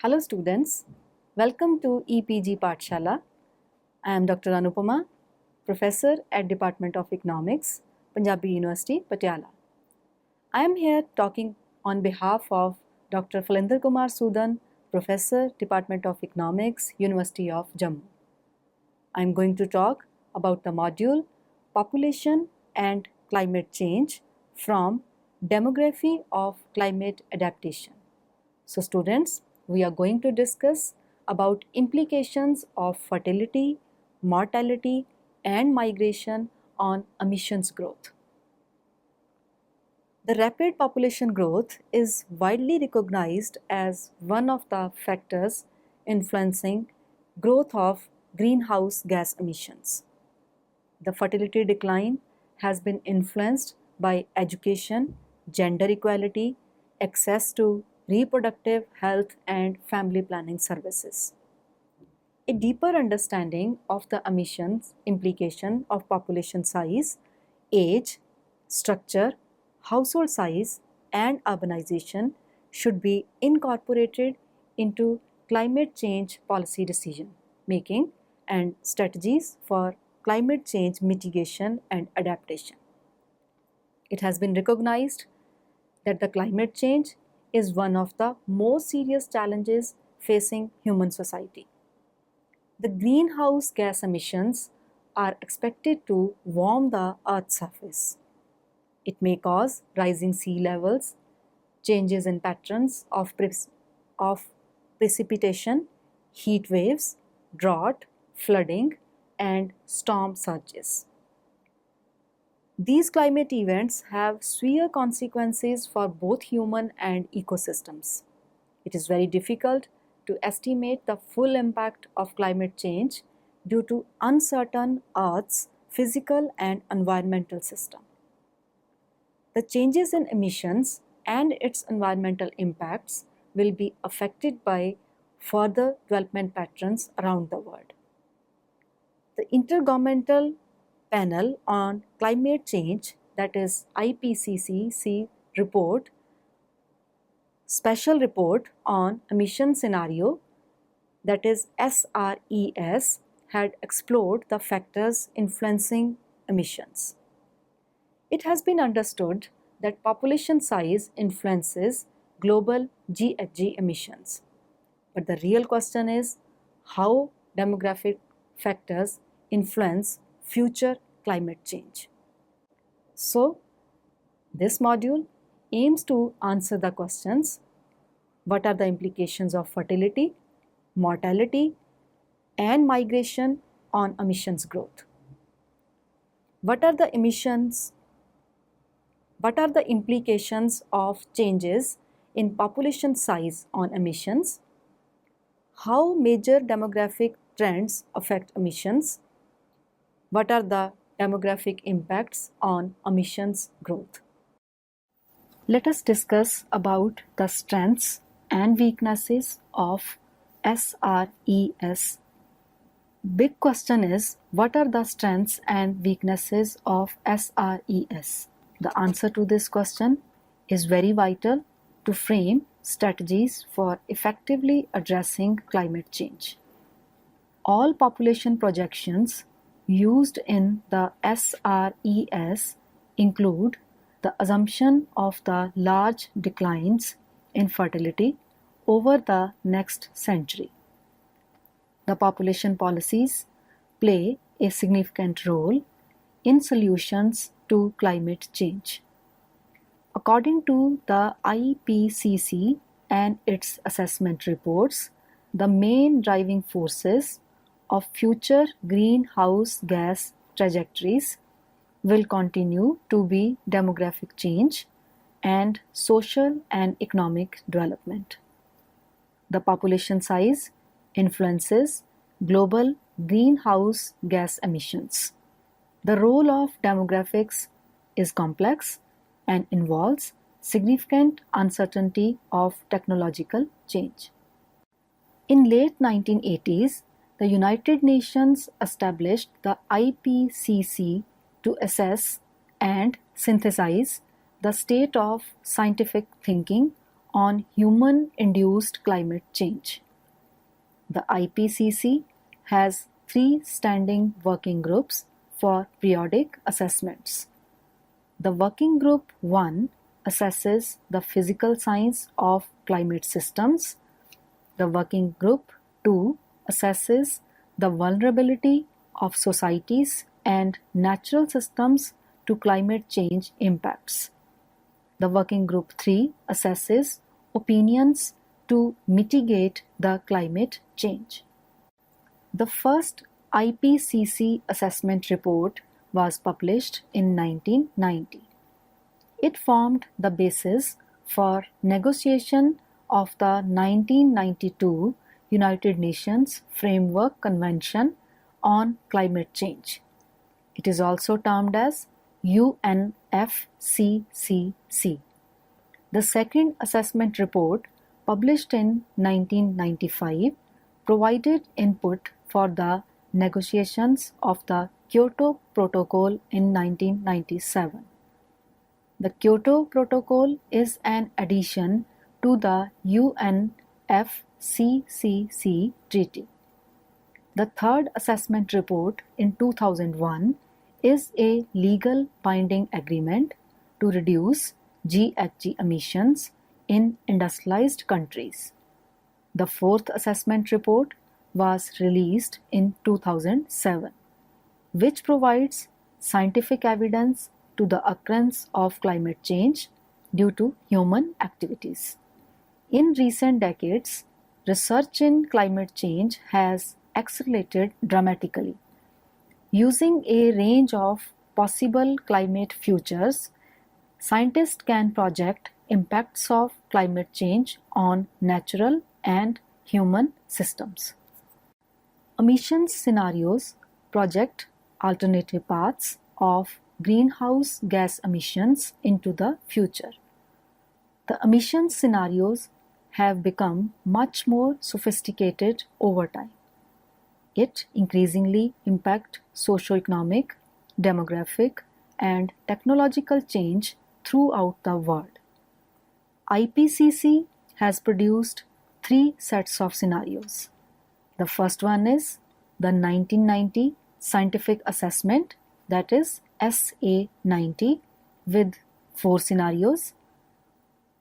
Hello students, welcome to EPG Pathshala. I am Dr. Anupama, Professor at Department of Economics, Punjabi University, Patiala. I am here talking on behalf of Dr. Phalinder Kumar Sudan, Professor, Department of Economics, University of Jammu. I am going to talk about the module Population and Climate Change from Demography of Climate Adaptation. So students, we are going to discuss about implications of fertility, mortality and migration on emissions growth. The rapid population growth is widely recognized as one of the factors influencing growth of greenhouse gas emissions. The fertility decline has been influenced by education, gender equality, access to reproductive health and family planning services. A deeper understanding of the emissions implication of population size, age, structure, household size and urbanization should be incorporated into climate change policy decision making and strategies for climate change mitigation and adaptation. It has been recognized that the climate change is one of the most serious challenges facing human society. The greenhouse gas emissions are expected to warm the Earth's surface. It may cause rising sea levels, changes in patterns of precipitation, heat waves, drought, flooding, and storm surges. These climate events have severe consequences for both human and ecosystems. It is very difficult to estimate the full impact of climate change due to uncertain Earth's physical and environmental system. The changes in emissions and its environmental impacts will be affected by further development patterns around the world. The Intergovernmental Panel on Climate Change, that is IPCC report, Special Report on Emission Scenario, that is SRES, had explored the factors influencing emissions. It has been understood that population size influences global GHG emissions. But the real question is how demographic factors influence future climate change. So, this module aims to answer the questions: what are the implications of fertility, mortality, and migration on emissions growth? What are the implications of changes in population size on emissions? How major demographic trends affect emissions? What are the demographic impacts on emissions growth? Let us discuss about the strengths and weaknesses of SRES. Big question is, what are the strengths and weaknesses of SRES? The answer to this question is very vital to frame strategies for effectively addressing climate change. All population projections used in the SRES include the assumption of the large declines in fertility over the next century. The population policies play a significant role in solutions to climate change. According to the IPCC and its assessment reports, the main driving forces of future greenhouse gas trajectories will continue to be demographic change and social and economic development. The population size influences global greenhouse gas emissions. The role of demographics is complex and involves significant uncertainty of technological change. In late 1980s, the United Nations established the IPCC to assess and synthesize the state of scientific thinking on human-induced climate change. The IPCC has 3 standing working groups for periodic assessments. The Working Group 1 assesses the physical science of climate systems. The Working Group 2 assesses the vulnerability of societies and natural systems to climate change impacts. The Working Group 3 assesses opinions to mitigate the climate change. The first IPCC assessment report was published in 1990. It formed the basis for negotiation of the 1992 United Nations Framework Convention on Climate Change. It is also termed as UNFCCC. The second assessment report, published in 1995, provided input for the negotiations of the Kyoto Protocol in 1997. The Kyoto Protocol is an addition to the UNFCCC treaty. The third assessment report in 2001 is a legal binding agreement to reduce GHG emissions in industrialized countries. The fourth assessment report was released in 2007, which provides scientific evidence to the occurrence of climate change due to human activities. In recent decades, research in climate change has accelerated dramatically. Using a range of possible climate futures, scientists can project impacts of climate change on natural and human systems. Emissions scenarios project alternative paths of greenhouse gas emissions into the future. The emissions scenarios have become much more sophisticated over time. It increasingly impacts socio-economic, demographic, and technological change throughout the world. IPCC has produced 3 sets of scenarios. The first one is the 1990 Scientific Assessment, that is SA90, with 4 scenarios.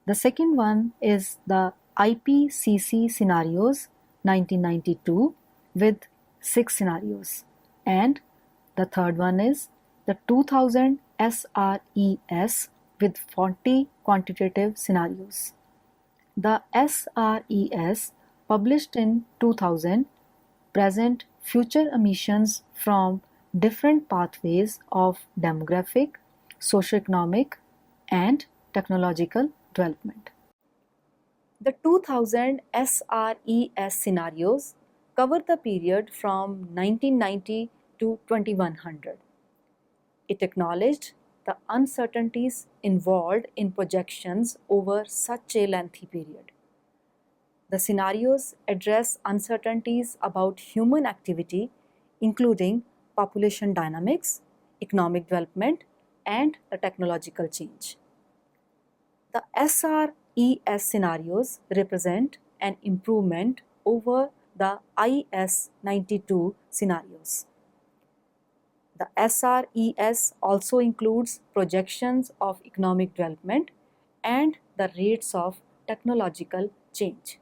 The second one is the IPCC Scenarios 1992 with 6 scenarios. And the third one is the 2000 SRES with 40 quantitative scenarios. The SRES, published in 2000, present future emissions from different pathways of demographic, socioeconomic, and technological development. The 2000 SRES scenarios cover the period from 1990 to 2100. It acknowledged the uncertainties involved in projections over such a lengthy period. The scenarios address uncertainties about human activity, including population dynamics, economic development, and the technological change. The SRES scenarios represent an improvement over the IS92 scenarios. The SRES also includes projections of economic development and the rates of technological change.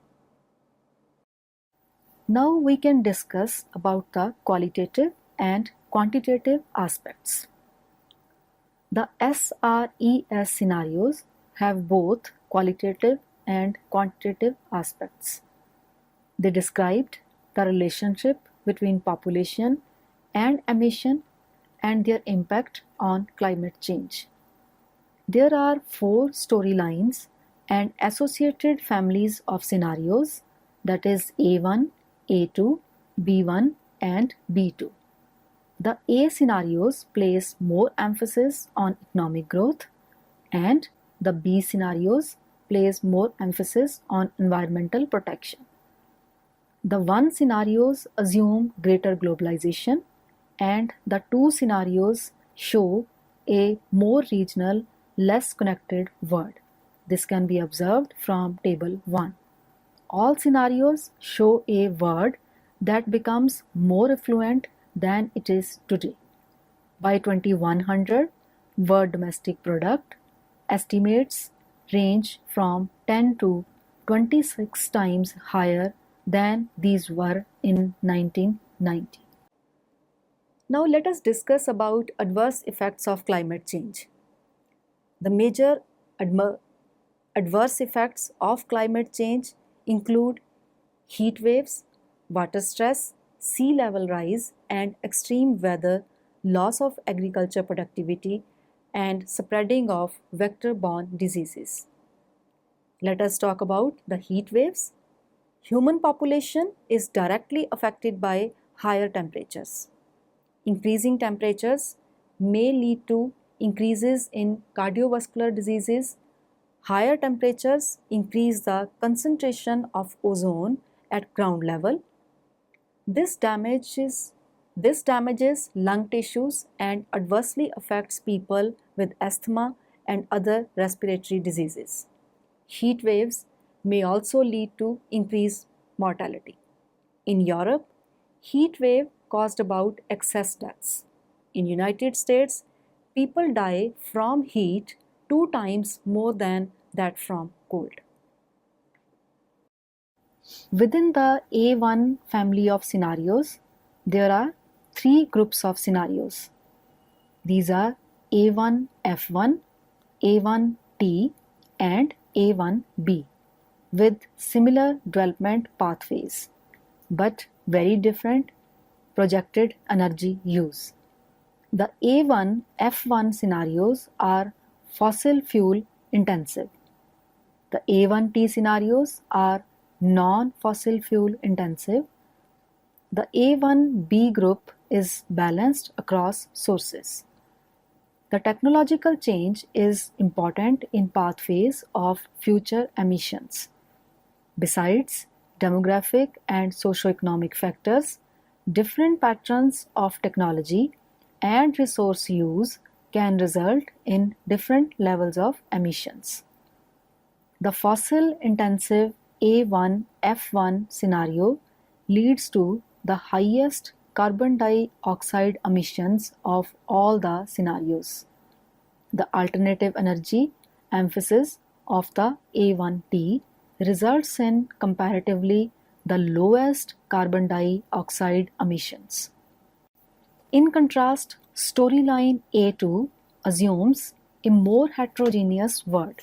Now we can discuss about the qualitative and quantitative aspects. The SRES scenarios have both qualitative and quantitative aspects. They described the relationship between population and emission and their impact on climate change. There are 4 storylines and associated families of scenarios, that is A1, A2, B1, and B2. The A scenarios place more emphasis on economic growth, and the B scenarios place more emphasis on environmental protection. The 1 scenarios assume greater globalization, and the 2 scenarios show a more regional, less connected world. This can be observed from table 1. All scenarios show a world that becomes more affluent than it is today. By 2100, world domestic product estimates range from 10 to 26 times higher than these were in 1990. Now let us discuss about adverse effects of climate change. The major adverse effects of climate change include heat waves, water stress, sea level rise and extreme weather, loss of agriculture productivity and spreading of vector-borne diseases. Let us talk about the heat waves. Human population is directly affected by higher temperatures. Increasing temperatures may lead to increases in cardiovascular diseases. Higher temperatures increase the concentration of ozone at ground level. This damages lung tissues and adversely affects people with asthma and other respiratory diseases. Heat waves may also lead to increased mortality. In Europe, heat wave caused about excess deaths. In United States, people die from heat 2 times more than that from cold. Within the A1 family of scenarios, there are 3 groups of scenarios. These are A1F1, A1T and A1B with similar development pathways but very different projected energy use. The A1F1 scenarios are fossil fuel intensive. The A1T scenarios are non-fossil fuel intensive. The A1B group is balanced across sources. The technological change is important in pathways of future emissions. Besides demographic and socio-economic factors, different patterns of technology and resource use can result in different levels of emissions. The fossil-intensive A1F1 scenario leads to the highest carbon dioxide emissions of all the scenarios. The alternative energy emphasis of the A1T results in comparatively the lowest carbon dioxide emissions. In contrast, storyline A2 assumes a more heterogeneous world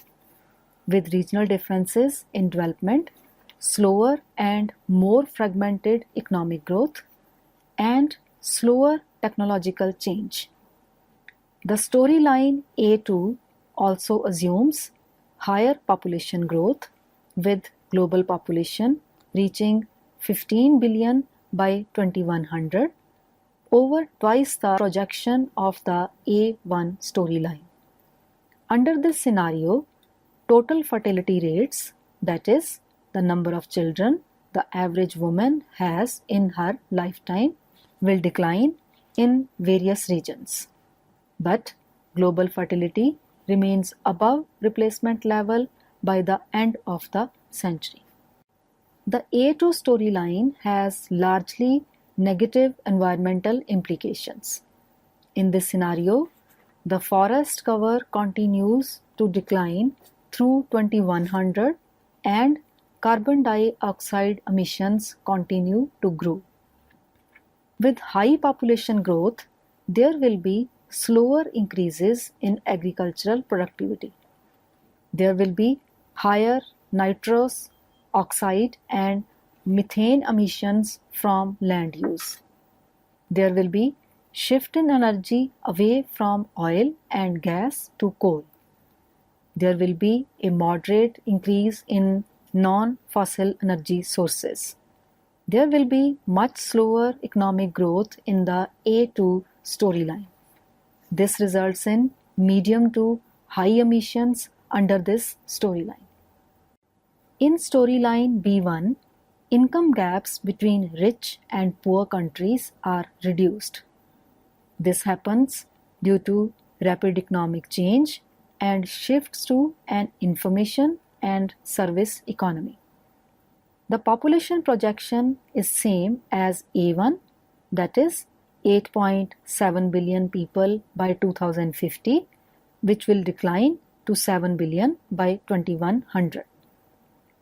with regional differences in development, slower and more fragmented economic growth, and slower technological change. The storyline A2 also assumes higher population growth, with global population reaching 15 billion by 2100, over twice the projection of the A1 storyline. Under this scenario, total fertility rates, that is, the number of children the average woman has in her lifetime, will decline in various regions. But global fertility remains above replacement level by the end of the century. The A2 storyline has largely negative environmental implications. In this scenario, the forest cover continues to decline through 2100 and carbon dioxide emissions continue to grow. With high population growth, there will be slower increases in agricultural productivity. There will be higher nitrous oxide and methane emissions from land use. There will be shift in energy away from oil and gas to coal. There will be a moderate increase in non-fossil energy sources. There will be much slower economic growth in the A2 storyline. This results in medium to high emissions under this storyline. In storyline B1, income gaps between rich and poor countries are reduced. This happens due to rapid economic change and shifts to an information and service economy. The population projection is same as A1, that is 8.7 billion people by 2050, which will decline to 7 billion by 2100.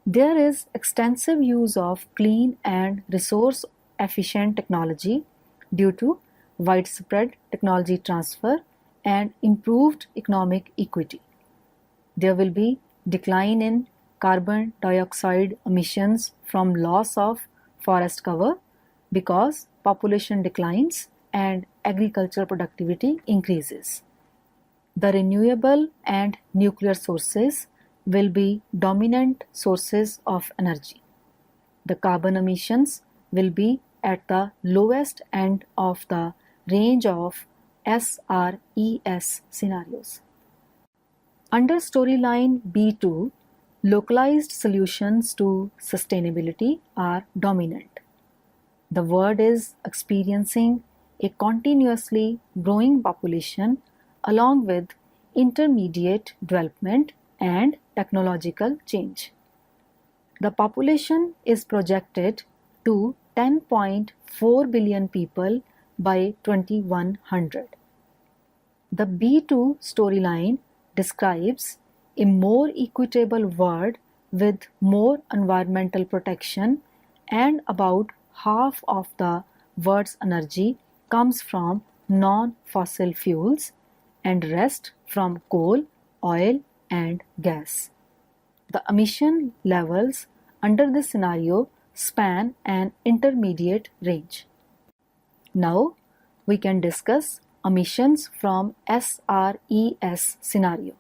There is extensive use of clean and resource efficient technology due to widespread technology transfer and improved economic equity. There will be decline in carbon dioxide emissions from loss of forest cover because population declines and agricultural productivity increases. The renewable and nuclear sources will be dominant sources of energy. The carbon emissions will be at the lowest end of the range of SRES scenarios. Under storyline B2, localized solutions to sustainability are dominant. The world is experiencing a continuously growing population along with intermediate development and technological change. The population is projected to 10.4 billion people by 2100. The B2 storyline describes a more equitable world with more environmental protection, and about half of the world's energy comes from non-fossil fuels and rest from coal, oil and gas. The emission levels under this scenario span an intermediate range. Now we can discuss emissions from SRES scenario.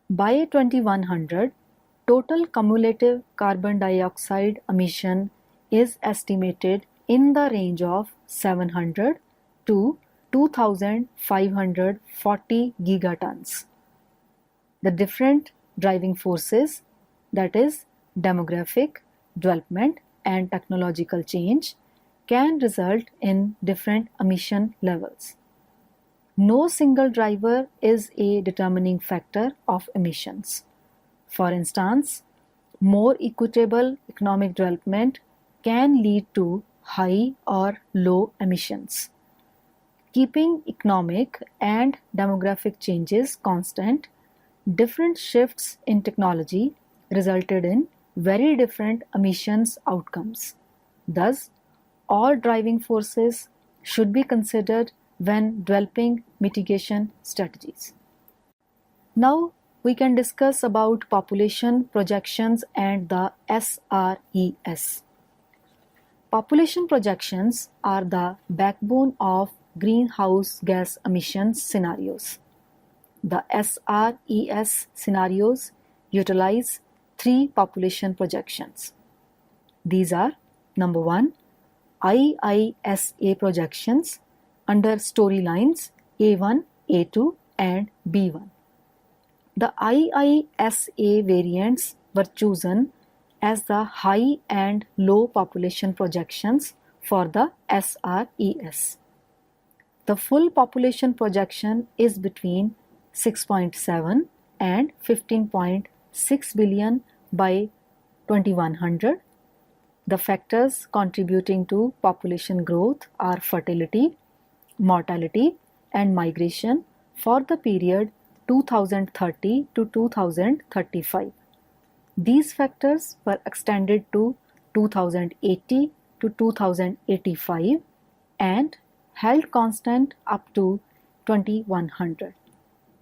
By 2100, total cumulative carbon dioxide emission is estimated in the range of 700 to 2540 gigatons. The different driving forces, that is demographic, development and technological change, can result in different emission levels. No single driver is a determining factor of emissions. For instance, more equitable economic development can lead to high or low emissions. Keeping economic and demographic changes constant, different shifts in technology resulted in very different emissions outcomes. Thus, all driving forces should be considered when developing mitigation strategies. Now we can discuss about population projections and the SRES. Population projections are the backbone of greenhouse gas emissions scenarios. The SRES scenarios utilize three population projections. These are number 1, IISA projections under storylines A1, A2 and B1. The IISA variants were chosen as the high and low population projections for the SRES. The full population projection is between 6.7 and 15.6 billion by 2100. The factors contributing to population growth are fertility, mortality and migration for the period 2030 to 2035. These factors were extended to 2080 to 2085 and held constant up to 2100.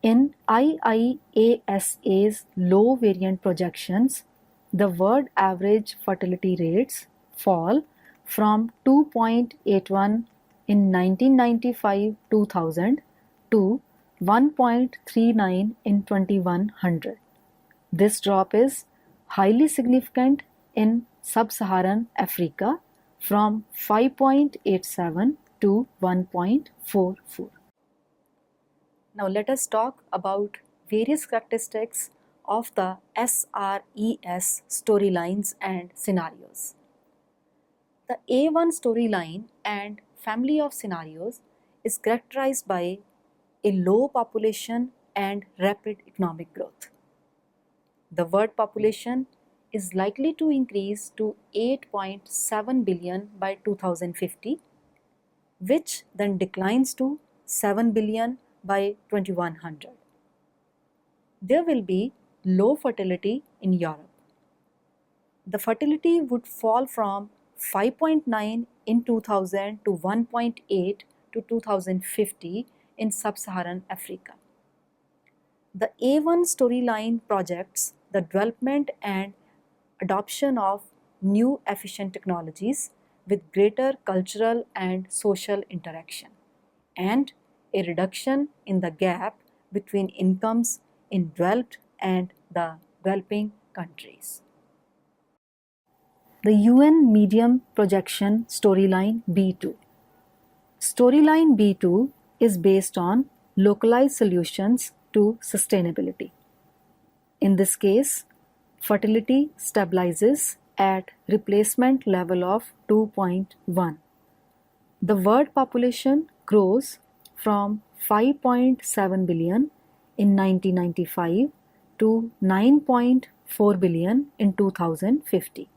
In IIASA's low variant projections, the world average fertility rates fall from 2.81 in 1995-2000 to 1.39 in 2100. This drop is highly significant in sub-Saharan Africa from 5.87 to 1.44. Now let us talk about various characteristics of the SRES storylines and scenarios. The A1 storyline and family of scenarios is characterized by a low population and rapid economic growth. The world population is likely to increase to 8.7 billion by 2050, which then declines to 7 billion by 2100. There will be low fertility in Europe. The fertility would fall from 5.9 in 2000 to 1.8 to 2050 in sub-Saharan Africa. The A1 storyline projects the development and adoption of new efficient technologies with greater cultural and social interaction, and a reduction in the gap between incomes in developed and the developing countries. The UN Medium Projection Storyline B2. Storyline B2 is based on localized solutions to sustainability. In this case, fertility stabilizes at replacement level of 2.1. The world population grows from 5.7 billion in 1995 to 9.4 billion in 2050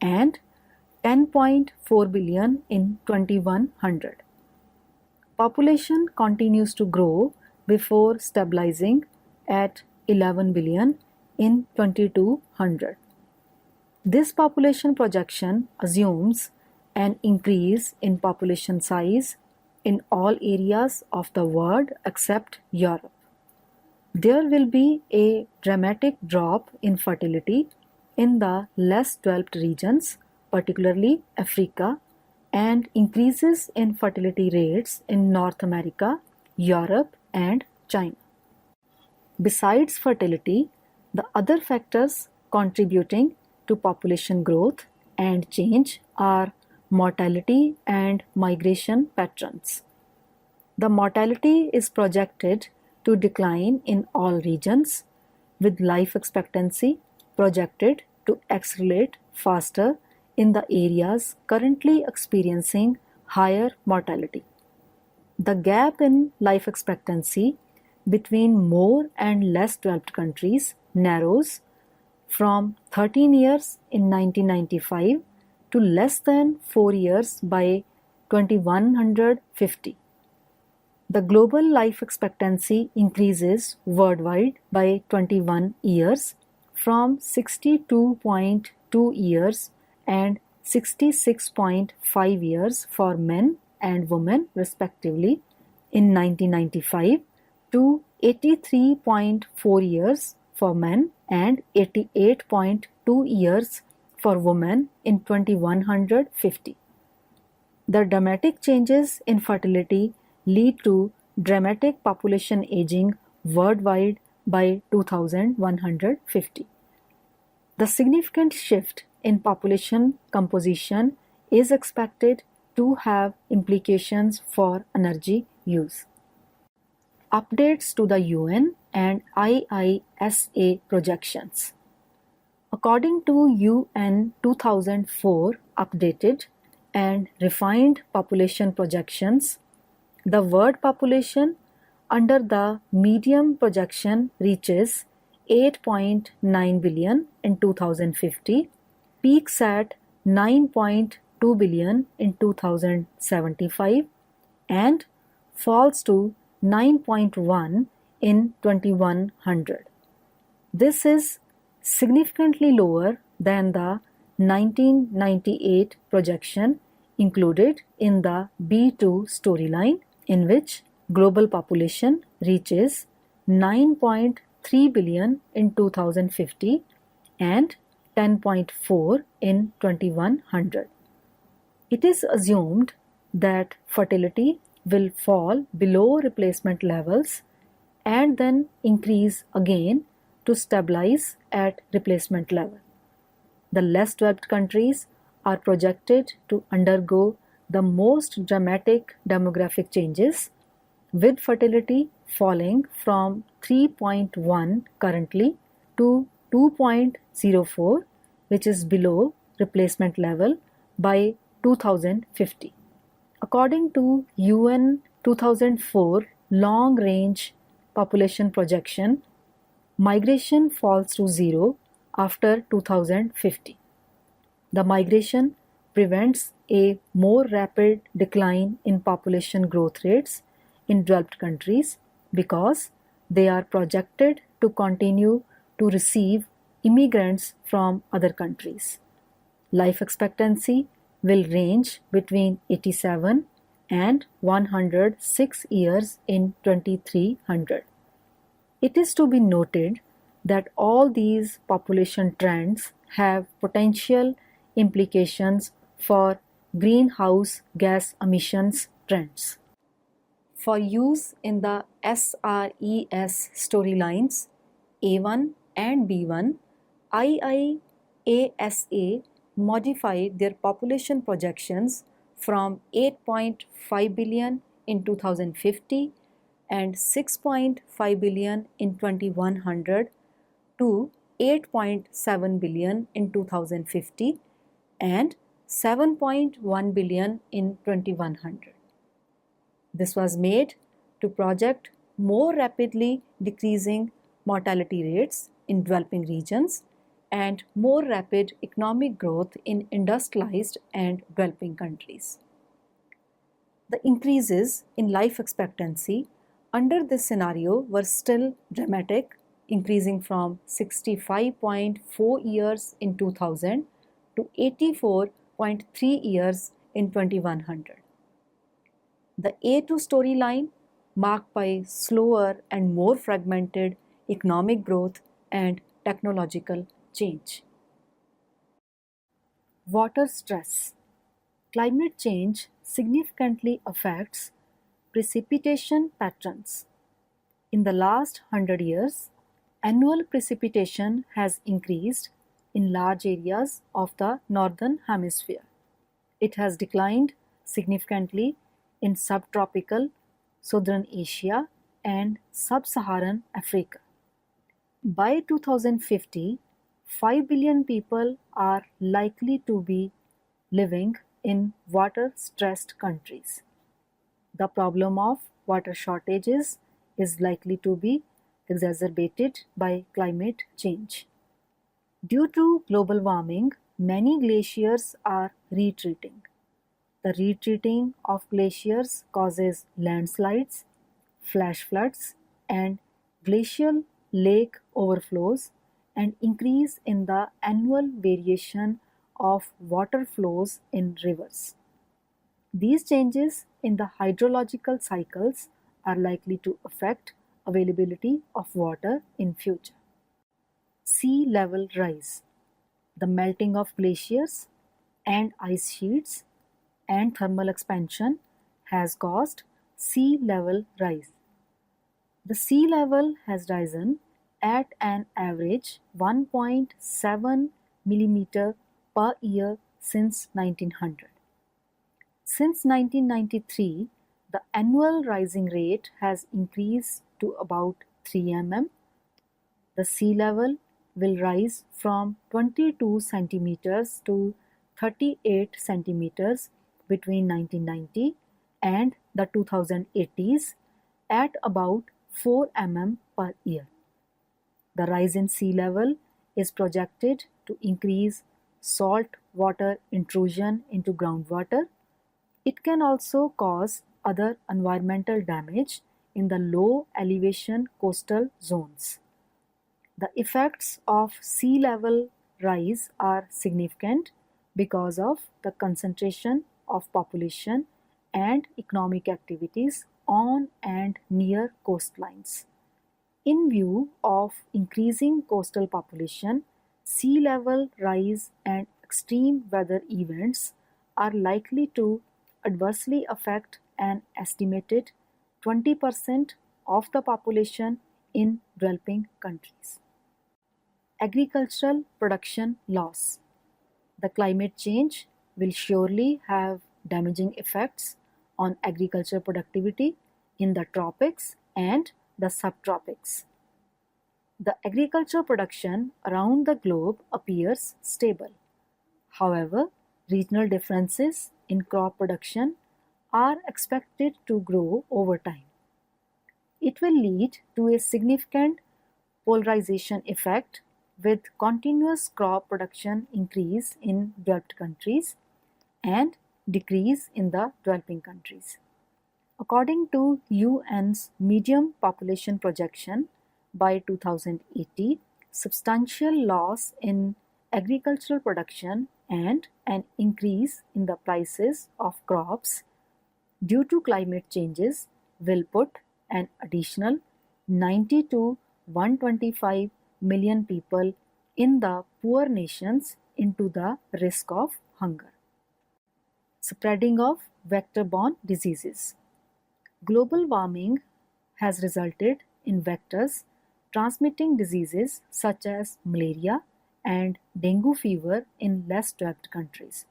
and 10.4 billion in 2100. Population continues to grow before stabilizing at 11 billion in 2200. This population projection assumes an increase in population size in all areas of the world except Europe. There will be a dramatic drop in fertility in the less developed regions, particularly Africa, and increases in fertility rates in North America, Europe, and China. Besides fertility, the other factors contributing to population growth and change are mortality and migration patterns. The mortality is projected to decline in all regions, with life expectancy projected to accelerate faster in the areas currently experiencing higher mortality. The gap in life expectancy between more and less developed countries narrows from 13 years in 1995 to less than 4 years by 2150. The global life expectancy increases worldwide by 21 years from 62.2 years and 66.5 years for men and women respectively in 1995 to 83.4 years for men and 88.2 years for women in 2150. The dramatic changes in fertility lead to dramatic population aging worldwide by 2150. The significant shift in population composition is expected to have implications for energy use. Updates to the UN and IISA projections. According to UN 2004 updated and refined population projections, the world population under the medium projection reaches 8.9 billion in 2050, peaks at 9.2 billion in 2075, and falls to 9.1 in 2100. This is significantly lower than the 1998 projection included in the B2 storyline, in which global population reaches 9.3 billion in 2050 and 10.4 in 2100. It is assumed that fertility will fall below replacement levels and then increase again to stabilize at replacement level. The less developed countries are projected to undergo the most dramatic demographic changes, with fertility falling from 3.1 currently to 2.04, which is below replacement level by 2050. According to UN 2004 Long Range population projection, migration falls to zero after 2050. The migration prevents a more rapid decline in population growth rates in developed countries because they are projected to continue to receive immigrants from other countries. Life expectancy will range between 87 and 106 years in 2300. It is to be noted that all these population trends have potential implications for greenhouse gas emissions trends. For use in the SRES storylines A1 and B1, IIASA modified their population projections from 8.5 billion in 2050 and 6.5 billion in 2100 to 8.7 billion in 2050 and 7.1 billion in 2100. This was made to project more rapidly decreasing mortality rates in developing regions and more rapid economic growth in industrialized and developing countries. The increases in life expectancy under this scenario were still dramatic, increasing from 65.4 years in 2000 to 84.3 years in 2100. The A2 storyline, marked by slower and more fragmented economic growth and technological change. Water stress. Climate change significantly affects precipitation patterns. In the last 100 years, annual precipitation has increased in large areas of the northern hemisphere. It has declined significantly in subtropical southern Asia and sub-Saharan Africa. By 2050, 5 billion people are likely to be living in water-stressed countries. The problem of water shortages is likely to be exacerbated by climate change. Due to global warming, many glaciers are retreating. The retreating of glaciers causes landslides, flash floods, and glacial lake overflows, and increase in the annual variation of water flows in rivers. These changes in the hydrological cycles are likely to affect availability of water in future. Sea level rise. The melting of glaciers and ice sheets and thermal expansion has caused sea level rise. The sea level has risen at an average 1.7 millimeter per year since 1900. Since 1993, the annual rising rate has increased to about 3 mm. The sea level will rise from 22 centimeters to 38 centimeters between 1990 and the 2080s at about 4 mm per year. The rise in sea level is projected to increase salt water intrusion into groundwater. It can also cause other environmental damage in the low elevation coastal zones. The effects of sea level rise are significant because of the concentration of population and economic activities on and near coastlines. In view of increasing coastal population, sea level rise and extreme weather events are likely to adversely affect an estimated 20% of the population in developing countries. Agricultural production loss. The climate change will surely have damaging effects on agriculture productivity in the tropics and the subtropics. The agriculture production around the globe appears stable. However, regional differences in crop production are expected to grow over time. It will lead to a significant polarization effect with continuous crop production increase in developed countries and decrease in the developing countries. According to UN's medium population projection, by 2080, substantial loss in agricultural production and an increase in the prices of crops due to climate changes will put an additional 90 to 125 million people in the poor nations into the risk of hunger. Spreading of vector-borne diseases. Global warming has resulted in vectors transmitting diseases such as malaria and dengue fever in less developed countries.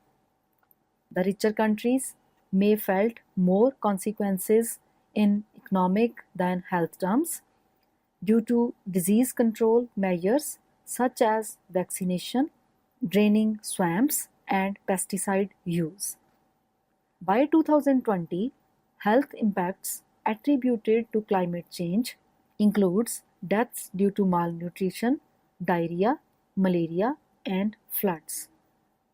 The richer countries may felt more consequences in economic than health terms due to disease control measures such as vaccination, draining swamps, and pesticide use. By 2020, health impacts attributed to climate change includes deaths due to malnutrition, diarrhea, malaria, and floods.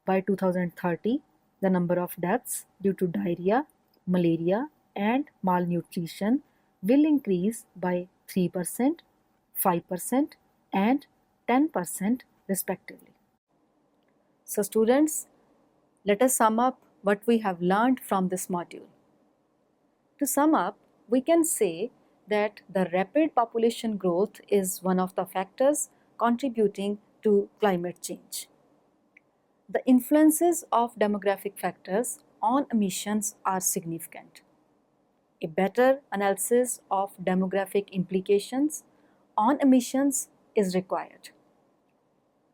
By 2030, the number of deaths due to diarrhea, malaria, and malnutrition will increase by 3%, 5%, and 10% respectively. So students, let us sum up what we have learned from this module. To sum up, we can say that the rapid population growth is one of the factors contributing to climate change. The influences of demographic factors on emissions are significant. A better analysis of demographic implications on emissions is required.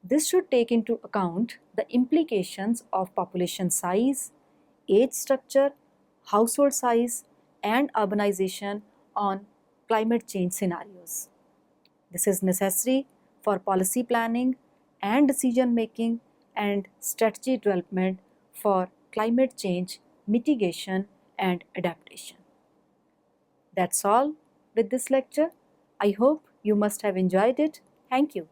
This should take into account the implications of population size, age structure, household size, and urbanization on climate change scenarios. This is necessary for policy planning and decision making and strategy development for climate change mitigation and adaptation. That's all with this lecture. I hope you must have enjoyed it. Thank you.